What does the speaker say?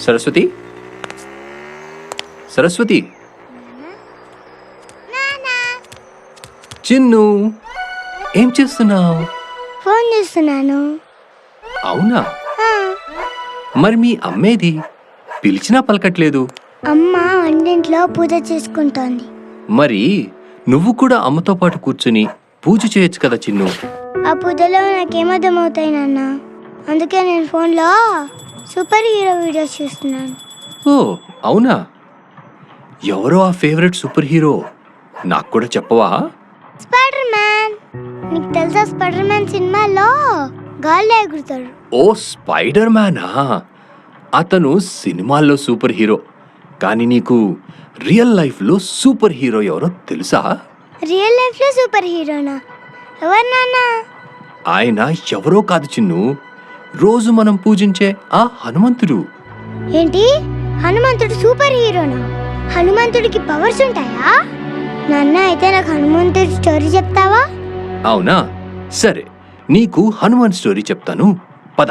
సరస్వతి, సరస్వతి, చిన్ను, ఏం చేస్తున్నావు? ఫోన్ చేస్తున్నాను. అవునా? మరి మీ అమ్మేది? పిలిచినా పలకట్లేదు. అమ్మ వంటింట్లో పూజ చేసుకుంటోంది. మరి నువ్వు కూడా అమ్మతో పాటు కూర్చుని పూజ చేయొచ్చు కదా చిన్ను. ఆ పూజలో నాకేమర్థమవుతాయి నాన్న, అందుకే నేను ఫోన్లో సూపర్ హీరో వీడియోస్ చూస్తున్నాను. ఓ అవునా? ఎవరో ఆ ఫేవరెట్ సూపర్ హీరో? నాకు కూడా చెప్పవా? Spider man. నీకు తెలుసా స్పైడర్ మ్యాన్ సినిమాలో గాల్లో ఎగురుతాడు. ఓ స్పైడర్ మ్యానా? అతను సినిమాల్లో సూపర్ హీరో, కానీ నీకు రియల్ లైఫ్లో సూపర్ హీరో ఎవరో తెలుసా? రియల్ లైఫ్లో సూపర్ హీరోనా? ఎవరు నాన్న? ఆయన ఎవరో కాదు చిన్ను, రోజు మనం పూజించే ఆ హనుమంతుడు. ఏంటి, హనుమంతుడు సూపర్ హీరోనా? హనుమంతుడికి పవర్స్ ఉంటాయా నాన్న? అయితే నాకు హనుమంతుడి స్టోరీ చెప్తావా? అవునా? సరే, నీకు హనుమాన్ స్టోరీ చెప్తాను, పద.